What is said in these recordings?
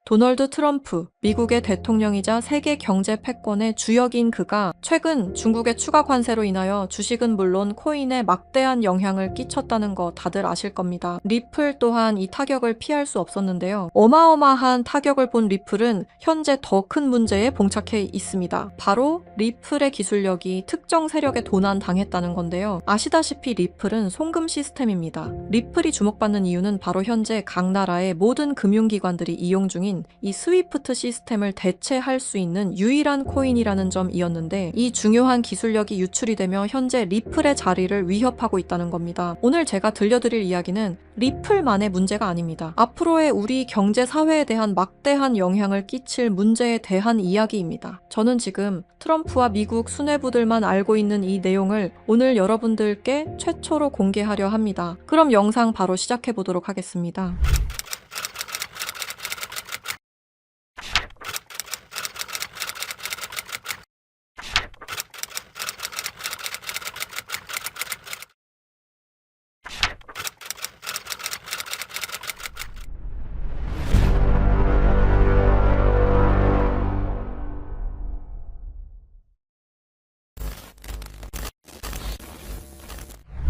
도널드 트럼프, 미국의 대통령이자 세계 경제 패권의 주역인 그가 최근 중국의 추가 관세로 인하여 주식은 물론 코인에 막대한 영향을 끼쳤다는 거 다들 아실 겁니다. 리플 또한 이 타격을 피할 수 없었는데요. 어마어마한 타격을 본 리플은 현재 더 큰 문제에 봉착해 있습니다. 바로 리플의 기술력이 특정 세력에 도난당했다는 건데요. 아시다시피 리플은 송금 시스템입니다. 리플이 주목받는 이유는 바로 현재 각 나라의 모든 금융기관들이 이용 중인 이 스위프트 시스템을 대체할 수 있는 유일한 코인이라는 점이었는데, 이 중요한 기술력이 유출이 되며 현재 리플의 자리를 위협하고 있다는 겁니다. 오늘 제가 들려드릴 이야기는 리플만의 문제가 아닙니다. 앞으로의 우리 경제 사회에 대한 막대한 영향을 끼칠 문제에 대한 이야기입니다. 저는 지금 트럼프와 미국 수뇌부들만 알고 있는 이 내용을 오늘 여러분들께 최초로 공개하려 합니다. 그럼 영상 바로 시작해 보도록 하겠습니다.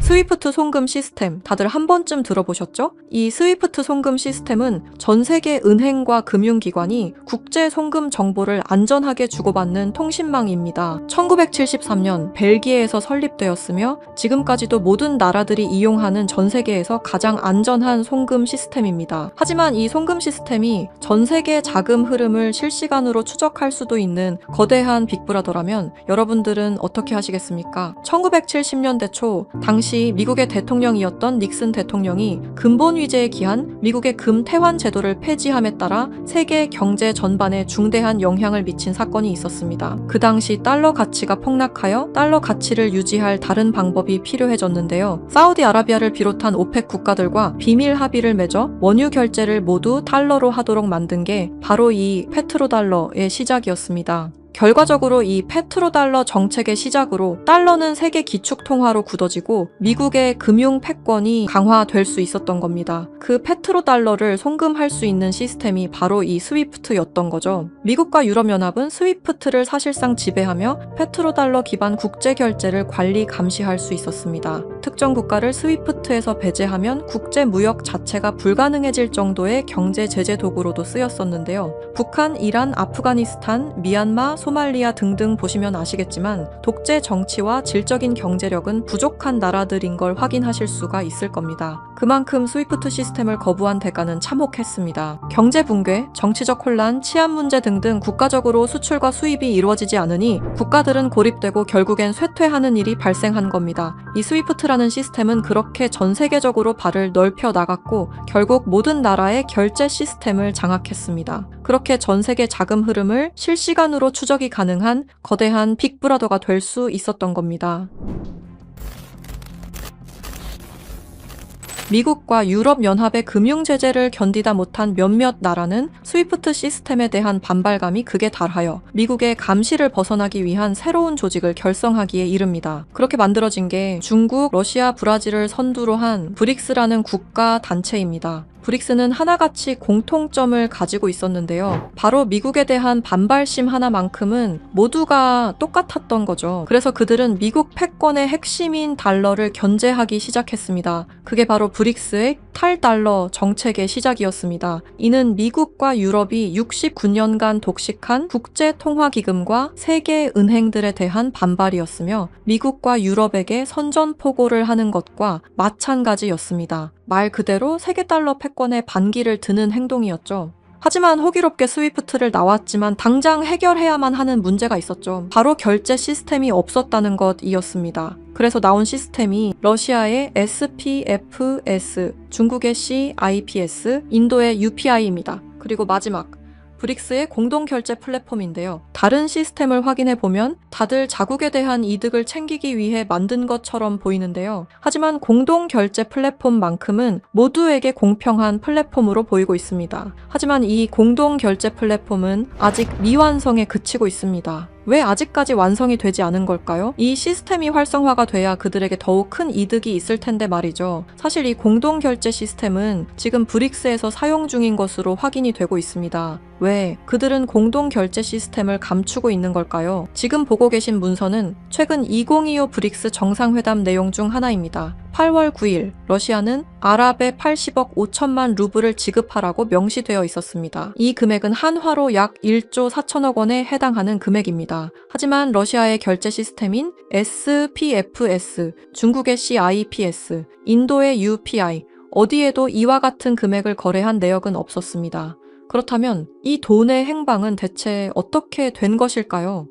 스위프트 송금 시스템 다들 한 번쯤 들어보셨죠? 이 스위프트 송금 시스템은 전 세계 은행과 금융기관이 국제 송금 정보를 안전하게 주고받는 통신망입니다. 1973년 벨기에에서 설립되었으며 지금까지도 모든 나라들이 이용하는 전 세계에서 가장 안전한 송금 시스템입니다. 하지만 이 송금 시스템이 전 세계 자금 흐름을 실시간으로 추적할 수도 있는 거대한 빅브라더라면 여러분들은 어떻게 하시겠습니까? 1970년대 초 당시 미국의 대통령이었던 닉슨 대통령이 근본 위제에 기한 미국의 금태환 제도를 폐지함에 따라 세계 경제 전반에 중대한 영향을 미친 사건이 있었습니다. 그 당시 달러 가치가 폭락하여 달러 가치를 유지할 다른 방법이 필요해졌는데요. 사우디아라비아를 비롯한 오펙 국가들과 비밀 합의를 맺어 원유 결제를 모두 달러로 하도록 만든 게 바로 이 페트로달러의 시작이었습니다. 결과적으로 이 페트로달러 정책의 시작으로 달러는 세계 기축통화로 굳어지고 미국의 금융 패권이 강화될 수 있었던 겁니다. 그 페트로달러를 송금할 수 있는 시스템이 바로 이 스위프트였던 거죠. 미국과 유럽연합은 스위프트를 사실상 지배하며 페트로달러 기반 국제결제를 관리 감시할 수 있었습니다. 특정 국가를 스위프트에서 배제하면 국제무역 자체가 불가능해질 정도의 경제 제재 도구로도 쓰였었는데요. 북한, 이란, 아프가니스탄, 미얀마, 소말리아 등등 보시면 아시겠지만 독재 정치와 질적인 경제력은 부족한 나라들인 걸 확인하실 수가 있을 겁니다. 그만큼 스위프트 시스템을 거부한 대가는 참혹했습니다. 경제 붕괴, 정치적 혼란, 치안 문제 등등 국가적으로 수출과 수입이 이루어지지 않으니 국가들은 고립되고 결국엔 쇠퇴하는 일이 발생한 겁니다. 이 스위프트라는 시스템은 그렇게 전 세계적으로 발을 넓혀 나갔고 결국 모든 나라의 결제 시스템을 장악했습니다. 그렇게 전 세계 자금 흐름을 실시간으로 추적이 가능한 거대한 빅브라더가 될 수 있었던 겁니다. 미국과 유럽연합의 금융 제재를 견디다 못한 몇몇 나라는 스위프트 시스템에 대한 반발감이 극에 달하여 미국의 감시를 벗어나기 위한 새로운 조직을 결성하기에 이릅니다. 그렇게 만들어진 게 중국, 러시아, 브라질을 선두로 한 브릭스라는 국가 단체입니다. 브릭스는 하나같이 공통점을 가지고 있었는데요. 바로 미국에 대한 반발심 하나만큼은 모두가 똑같았던 거죠. 그래서 그들은 미국 패권의 핵심인 달러를 견제하기 시작했습니다. 그게 바로 브릭스의 탈달러 정책의 시작이었습니다. 이는 미국과 유럽이 69년간 독식한 국제통화기금과 세계 은행들에 대한 반발이었으며 미국과 유럽에게 선전포고를 하는 것과 마찬가지였습니다. 말 그대로 세계 달러 패권에 반기를 드는 행동이었죠. 하지만 호기롭게 스위프트를 나왔지만 당장 해결해야만 하는 문제가 있었죠. 바로 결제 시스템이 없었다는 것이었습니다. 그래서 나온 시스템이 러시아의 SPFS, 중국의 CIPS, 인도의 UPI입니다. 그리고 마지막 브릭스의 공동결제 플랫폼인데요. 다른 시스템을 확인해보면 다들 자국에 대한 이득을 챙기기 위해 만든 것처럼 보이는데요. 하지만 공동결제 플랫폼만큼은 모두에게 공평한 플랫폼으로 보이고 있습니다. 하지만 이 공동결제 플랫폼은 아직 미완성에 그치고 있습니다. 왜 아직까지 완성이 되지 않은 걸까요? 이 시스템이 활성화가 돼야 그들에게 더욱 큰 이득이 있을 텐데 말이죠. 사실 이 공동결제 시스템은 지금 브릭스에서 사용 중인 것으로 확인이 되고 있습니다. 왜 그들은 공동결제 시스템을 감추고 있는 걸까요? 지금 보고 계신 문서는 최근 2025 브릭스 정상회담 내용 중 하나입니다. 8월 9일 러시아는 아랍에 80억 5천만 루블을 지급하라고 명시되어 있었습니다. 이 금액은 한화로 약 1조 4천억 원에 해당하는 금액입니다. 하지만 러시아의 결제 시스템인 SPFS, 중국의 CIPS, 인도의 UPI, 어디에도 이와 같은 금액을 거래한 내역은 없었습니다. 그렇다면 이 돈의 행방은 대체 어떻게 된 것일까요?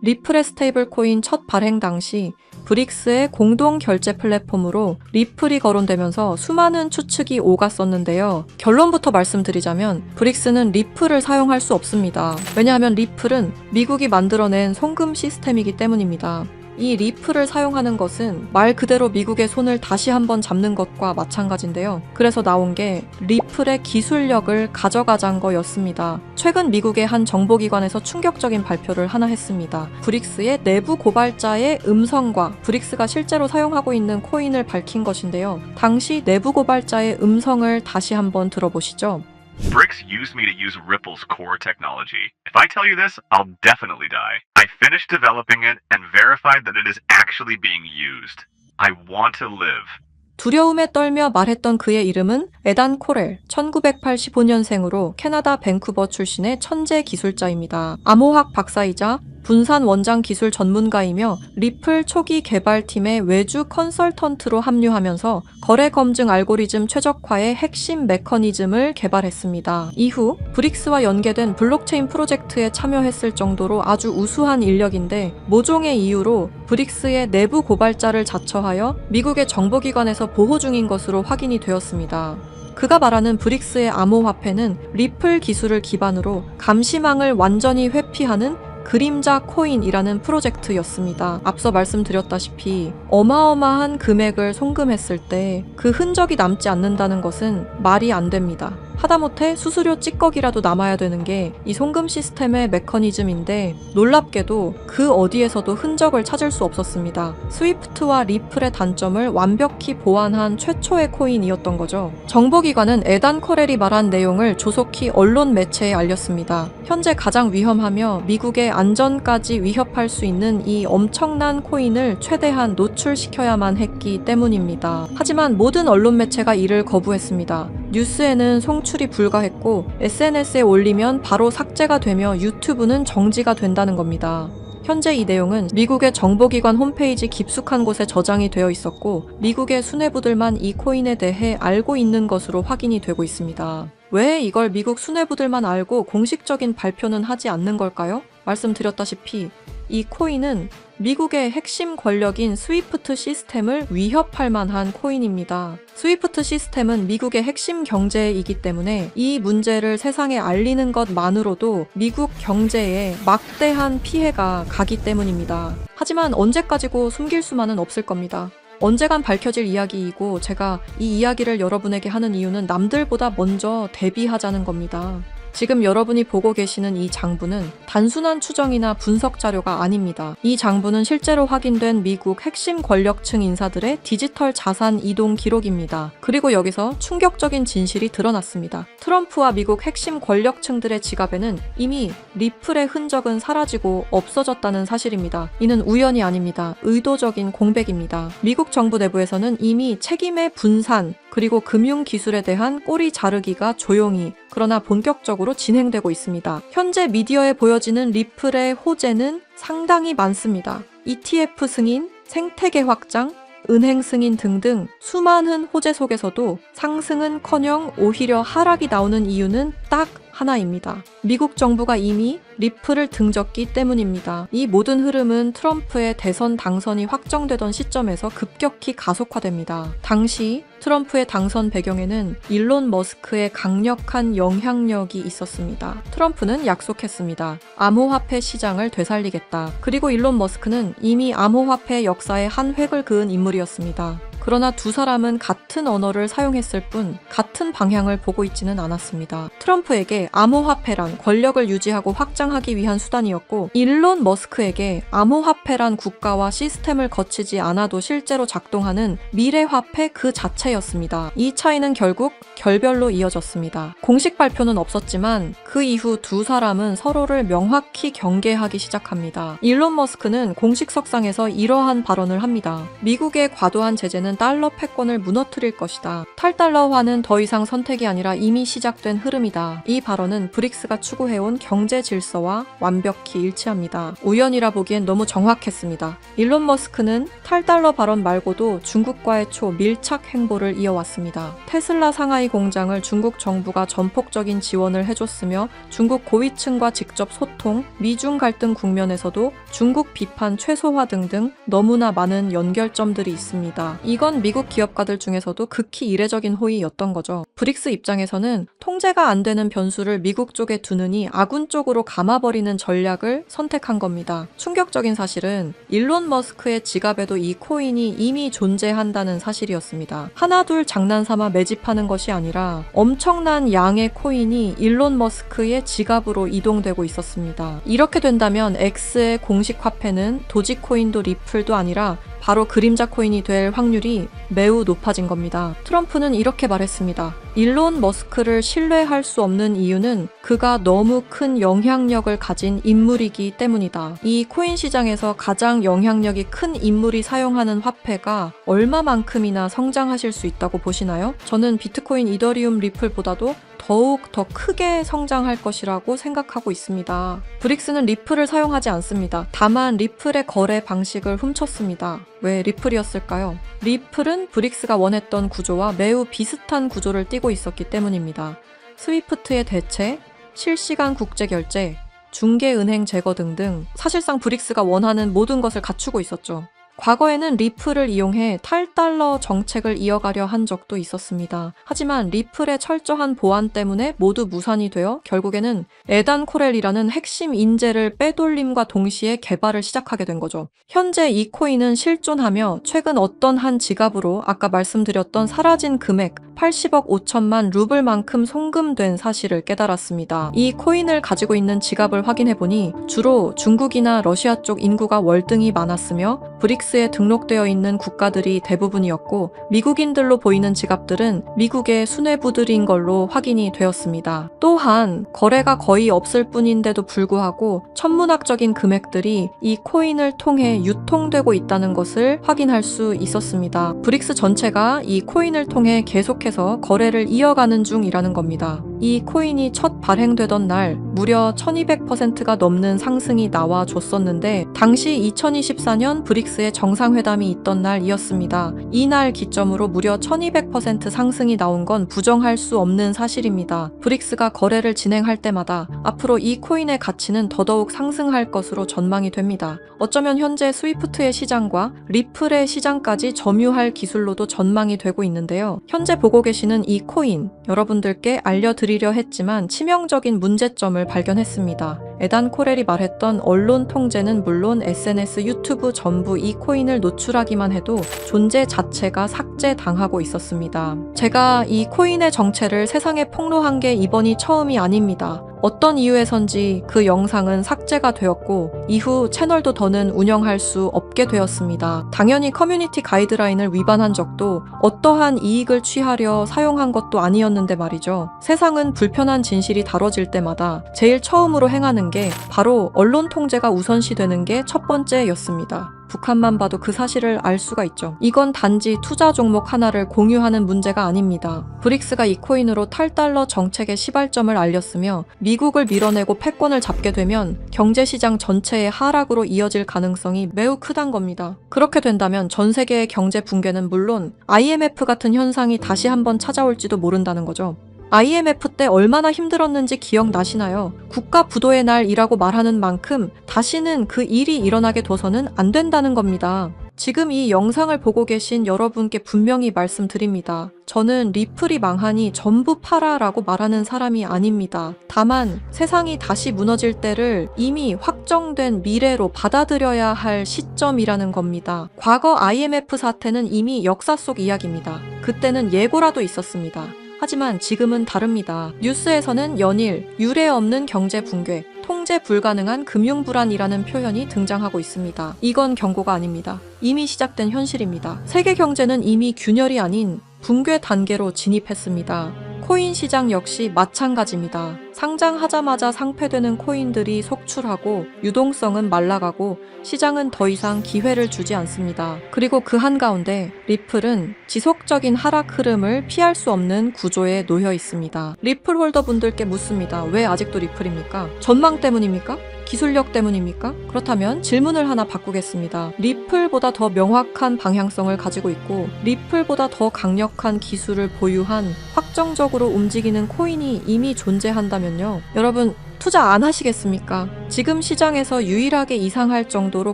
리플의 스테이블 코인 첫 발행 당시 브릭스의 공동 결제 플랫폼으로 리플이 거론되면서 수많은 추측이 오갔었는데요. 결론부터 말씀드리자면 브릭스는 리플을 사용할 수 없습니다. 왜냐하면 리플은 미국이 만들어낸 송금 시스템이기 때문입니다. 이 리플을 사용하는 것은 말 그대로 미국의 손을 다시 한번 잡는 것과 마찬가지인데요. 그래서 나온 게 리플의 기술력을 가져가자는 거였습니다. 최근 미국의 한 정보기관에서 충격적인 발표를 하나 했습니다. 브릭스의 내부 고발자의 음성과 브릭스가 실제로 사용하고 있는 코인을 밝힌 것인데요. 당시 내부 고발자의 음성을 다시 한번 들어보시죠. Brix used me to use Ripple's core technology. If I tell you this, I'll definitely die. I finished developing it and verified that it is actually being used. I want to live. 두려움에 떨며 말했던 그의 이름은 에단 코렐, 1985년생으로 캐나다 밴쿠버 출신의 천재 기술자입니다. 암호학 박사이자 분산 원장 기술 전문가이며 리플 초기 개발팀의 외주 컨설턴트로 합류하면서 거래 검증 알고리즘 최적화의 핵심 메커니즘을 개발했습니다. 이후 브릭스와 연계된 블록체인 프로젝트에 참여했을 정도로 아주 우수한 인력인데 모종의 이유로 브릭스의 내부 고발자를 자처하여 미국의 정보기관에서 보호 중인 것으로 확인이 되었습니다. 그가 말하는 브릭스의 암호화폐는 리플 기술을 기반으로 감시망을 완전히 회피하는 그림자 코인이라는 프로젝트였습니다. 앞서 말씀드렸다시피 어마어마한 금액을 송금했을 때 그 흔적이 남지 않는다는 것은 말이 안 됩니다. 하다못해 수수료 찌꺼기라도 남아야 되는 게 이 송금 시스템의 메커니즘인데 놀랍게도 그 어디에서도 흔적을 찾을 수 없었습니다. 스위프트와 리플의 단점을 완벽히 보완한 최초의 코인이었던 거죠. 정보기관은 에단 코렐이 말한 내용을 조속히 언론 매체에 알렸습니다. 현재 가장 위험하며 미국의 안전까지 위협할 수 있는 이 엄청난 코인을 최대한 노출시켜야만 했기 때문입니다. 하지만 모든 언론 매체가 이를 거부했습니다. 뉴스에는 송출이 불가했고 SNS에 올리면 바로 삭제가 되며 유튜브는 정지가 된다는 겁니다. 현재 이 내용은 미국의 정보기관 홈페이지 깊숙한 곳에 저장이 되어 있었고 미국의 수뇌부들만 이 코인에 대해 알고 있는 것으로 확인이 되고 있습니다. 왜 이걸 미국 수뇌부들만 알고 공식적인 발표는 하지 않는 걸까요? 말씀드렸다시피 이 코인은 미국의 핵심 권력인 스위프트 시스템을 위협할 만한 코인입니다. 스위프트 시스템은 미국의 핵심 경제이기 때문에 이 문제를 세상에 알리는 것만으로도 미국 경제에 막대한 피해가 가기 때문입니다. 하지만 언제까지고 숨길 수만은 없을 겁니다. 언젠간 밝혀질 이야기이고 제가 이 이야기를 여러분에게 하는 이유는 남들보다 먼저 대비하자는 겁니다. 지금 여러분이 보고 계시는 이 장부는 단순한 추정이나 분석 자료가 아닙니다. 이 장부는 실제로 확인된 미국 핵심 권력층 인사들의 디지털 자산 이동 기록입니다. 그리고 여기서 충격적인 진실이 드러났습니다. 트럼프와 미국 핵심 권력층들의 지갑에는 이미 리플의 흔적은 사라지고 없어졌다는 사실입니다. 이는 우연이 아닙니다. 의도적인 공백입니다. 미국 정부 내부에서는 이미 책임의 분산, 그리고 금융기술에 대한 꼬리 자르기가 조용히 그러나 본격적으로 진행되고 있습니다. 현재 미디어에 보여지는 리플의 호재는 상당히 많습니다. ETF 승인, 생태계 확장, 은행 승인 등등 수많은 호재 속에서도 상승은커녕 오히려 하락이 나오는 이유는 딱 하나입니다. 미국 정부가 이미 리플을 등졌기 때문입니다. 이 모든 흐름은 트럼프의 대선 당선이 확정되던 시점에서 급격히 가속화됩니다. 당시 트럼프의 당선 배경에는 일론 머스크의 강력한 영향력이 있었습니다. 트럼프는 약속했습니다. 암호화폐 시장을 되살리겠다. 그리고 일론 머스크는 이미 암호화폐 역사에 한 획을 그은 인물이었습니다. 그러나 두 사람은 같은 언어를 사용했을 뿐 같은 방향을 보고 있지는 않았습니다. 트럼프에게 암호화폐란 권력을 유지하고 확장하기 위한 수단이었고 일론 머스크에게 암호화폐란 국가와 시스템을 거치지 않아도 실제로 작동하는 미래화폐 그 자체였습니다. 이 차이는 결국 결별로 이어졌습니다. 공식 발표는 없었지만 그 이후 두 사람은 서로를 명확히 경계하기 시작합니다. 일론 머스크는 공식 석상에서 이러한 발언을 합니다. 미국의 과도한 제재는 달러 패권을 무너뜨릴 것이다. 탈달러화는 더 이상 선택이 아니라 이미 시작된 흐름이다. 이 발언은 브릭스가 추구해온 경제 질서와 완벽히 일치합니다. 우연이라 보기엔 너무 정확했습니다. 일론 머스크는 탈달러 발언 말고도 중국과의 초밀착 행보를 이어왔습니다. 테슬라 상하이 공장을 중국 정부가 전폭적인 지원을 해줬으며 중국 고위층과 직접 소통, 미중 갈등 국면에서도 중국 비판 최소화 등등 너무나 많은 연결점들이 있습니다. 이건 미국 기업가들 중에서도 극히 이례적인 호의였던 거죠. 브릭스 입장에서는 통제가 안 되는 변수를 미국 쪽에 두느니 아군 쪽으로 감아버리는 전략을 선택한 겁니다. 충격적인 사실은 일론 머스크의 지갑에도 이 코인이 이미 존재한다는 사실이었습니다. 하나둘 장난삼아 매집하는 것이 아니라 엄청난 양의 코인이 일론 머스크의 지갑으로 이동되고 있었습니다. 이렇게 된다면 X의 공식 화폐는 도지코인도 리플도 아니라 바로 그림자 코인이 될 확률이 매우 높아진 겁니다. 트럼프는 이렇게 말했습니다. 일론 머스크를 신뢰할 수 없는 이유는 그가 너무 큰 영향력을 가진 인물이기 때문이다. 이 코인 시장에서 가장 영향력이 큰 인물이 사용하는 화폐가 얼마만큼이나 성장하실 수 있다고 보시나요? 저는 비트코인, 이더리움, 리플보다도 더욱 더 크게 성장할 것이라고 생각하고 있습니다. 브릭스는 리플을 사용하지 않습니다. 다만 리플의 거래 방식을 훔쳤습니다. 왜 리플이었을까요? 리플은 브릭스가 원했던 구조와 매우 비슷한 구조를 띠고 있었기 때문입니다. 스위프트의 대체, 실시간 국제결제, 중개은행 제거 등등 사실상 브릭스가 원하는 모든 것을 갖추고 있었죠. 과거에는 리플을 이용해 탈달러 정책을 이어가려 한 적도 있었습니다. 하지만 리플의 철저한 보안 때문에 모두 무산이 되어 결국에는 에단 코렐이라는 핵심 인재를 빼돌림과 동시에 개발을 시작하게 된 거죠. 현재 이 코인은 실존하며 최근 어떤 한 지갑으로 아까 말씀드렸던 사라진 금액 80억 5천만 루블만큼 송금된 사실을 깨달았습니다. 이 코인을 가지고 있는 지갑을 확인해보니 주로 중국이나 러시아 쪽 인구가 월등히 많았으며 브릭스에 등록되어 있는 국가들이 대부분이었고 미국인들로 보이는 지갑들은 미국의 수뇌부들인 걸로 확인이 되었습니다. 또한 거래가 거의 없을 뿐인데도 불구하고 천문학적인 금액들이 이 코인을 통해 유통되고 있다는 것을 확인할 수 있었습니다. 브릭스 전체가 이 코인을 통해 계속해서 거래를 이어가는 중이라는 겁니다. 이 코인이 첫 발행되던 날 무려 1200%가 넘는 상승이 나와줬었는데 당시 2024년 브릭스의 정상회담이 있던 날이었습니다. 이날 기점으로 무려 1200% 상승이 나온 건 부정할 수 없는 사실입니다. 브릭스가 거래를 진행할 때마다 앞으로 이 코인의 가치는 더더욱 상승할 것으로 전망이 됩니다. 어쩌면 현재 스위프트의 시장과 리플의 시장까지 점유할 기술로도 전망이 되고 있는데요. 현재 보고 계시는 이 코인, 여러분들께 알려드리려 했지만 치명적인 문제점을 발견했습니다. 에단 코렐이 말했던 언론 통제는 물론 SNS, 유튜브 전부 이 코인을 노출하기만 해도 존재 자체가 삭제당하고 있었습니다. 제가 이 코인의 정체를 세상에 폭로한 게 이번이 처음이 아닙니다. 어떤 이유에선지 그 영상은 삭제가 되었고 이후 채널도 더는 운영할 수 없게 되었습니다. 당연히 커뮤니티 가이드라인을 위반한 적도 어떠한 이익을 취하려 사용한 것도 아니었는데 말이죠. 세상은 불편한 진실이 다뤄질 때마다 제일 처음으로 행하는 게 바로 언론 통제가 우선시되는 게 첫 번째였습니다. 북한만 봐도 그 사실을 알 수가 있죠. 이건 단지 투자 종목 하나를 공유하는 문제가 아닙니다. 브릭스가 이 코인으로 탈달러 정책의 시발점을 알렸으며 미국을 밀어내고 패권을 잡게 되면 경제시장 전체의 하락으로 이어질 가능성이 매우 크단 겁니다. 그렇게 된다면 전 세계의 경제 붕괴는 물론 IMF 같은 현상이 다시 한번 찾아올지도 모른다는 거죠. IMF 때 얼마나 힘들었는지 기억나시나요? 국가 부도의 날이라고 말하는 만큼 다시는 그 일이 일어나게 둬서는 안 된다는 겁니다. 지금 이 영상을 보고 계신 여러분께 분명히 말씀드립니다. 저는 리플이 망하니 전부 팔아라고 말하는 사람이 아닙니다. 다만 세상이 다시 무너질 때를 이미 확정된 미래로 받아들여야 할 시점이라는 겁니다. 과거 IMF 사태는 이미 역사 속 이야기입니다. 그때는 예고라도 있었습니다. 하지만 지금은 다릅니다. 뉴스에서는 연일 유례 없는 경제 붕괴, 통제 불가능한 금융 불안이라는 표현이 등장하고 있습니다. 이건 경고가 아닙니다. 이미 시작된 현실입니다. 세계 경제는 이미 균열이 아닌 붕괴 단계로 진입했습니다. 코인 시장 역시 마찬가지입니다. 상장하자마자 상폐되는 코인들이 속출하고 유동성은 말라가고 시장은 더 이상 기회를 주지 않습니다. 그리고 그 한가운데 리플은 지속적인 하락 흐름을 피할 수 없는 구조에 놓여 있습니다. 리플 홀더분들께 묻습니다. 왜 아직도 리플입니까? 전망 때문입니까? 기술력 때문입니까? 그렇다면 질문을 하나 바꾸겠습니다. 리플보다 더 명확한 방향성을 가지고 있고 리플보다 더 강력한 기술을 보유한 확정적으로 움직이는 코인이 이미 존재한다면요. 여러분 투자 안 하시겠습니까? 지금 시장에서 유일하게 이상할 정도로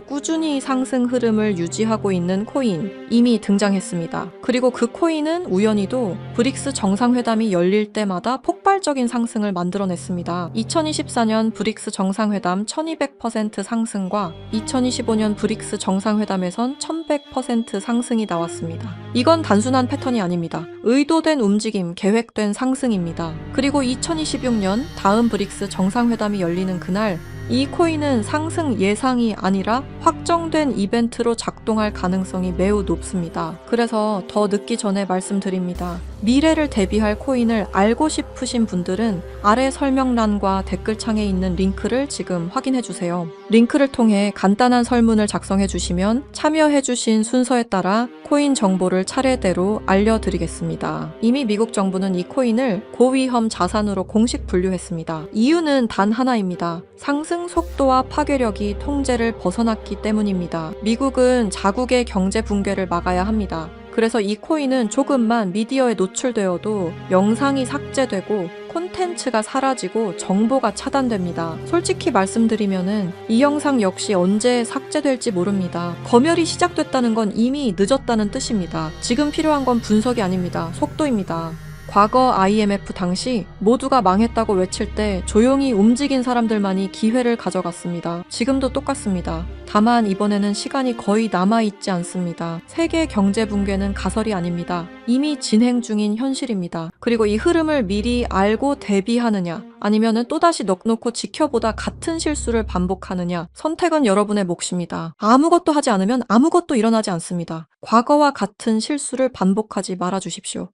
꾸준히 상승 흐름을 유지하고 있는 코인 이미 등장했습니다. 그리고 그 코인은 우연히도 브릭스 정상회담이 열릴 때마다 폭발적인 상승을 만들어냈습니다. 2024년 브릭스 정상회담 1200% 상승과 2025년 브릭스 정상회담에선 1100% 상승이 나왔습니다. 이건 단순한 패턴이 아닙니다. 의도된 움직임, 계획된 상승입니다. 그리고 2026년 다음 브릭스 정상회담이 열리는 그날 이 코인은 상승 예상이 아니라 확정된 이벤트로 작동할 가능성이 매우 높습니다. 그래서 더 늦기 전에 말씀드립니다. 미래를 대비할 코인을 알고 싶으신 분들은 아래 설명란과 댓글창에 있는 링크를 지금 확인해주세요. 링크를 통해 간단한 설문을 작성해주시면 참여해주신 순서에 따라 코인 정보를 차례대로 알려드리겠습니다. 이미 미국 정부는 이 코인을 고위험 자산으로 공식 분류했습니다. 이유는 단 하나입니다. 상승 속도와 파괴력이 통제를 벗어났기 때문입니다. 미국은 자국의 경제 붕괴를 막아야 합니다. 그래서 이 코인은 조금만 미디어에 노출되어도 영상이 삭제되고 콘텐츠가 사라지고 정보가 차단됩니다. 솔직히 말씀드리면은 이 영상 역시 언제 삭제될지 모릅니다. 검열이 시작됐다는 건 이미 늦었다는 뜻입니다. 지금 필요한 건 분석이 아닙니다. 속도입니다. 과거 IMF 당시 모두가 망했다고 외칠 때 조용히 움직인 사람들만이 기회를 가져갔습니다. 지금도 똑같습니다. 다만 이번에는 시간이 거의 남아있지 않습니다. 세계 경제 붕괴는 가설이 아닙니다. 이미 진행 중인 현실입니다. 그리고 이 흐름을 미리 알고 대비하느냐 아니면은 또다시 넋놓고 지켜보다 같은 실수를 반복하느냐 선택은 여러분의 몫입니다. 아무것도 하지 않으면 아무것도 일어나지 않습니다. 과거와 같은 실수를 반복하지 말아주십시오.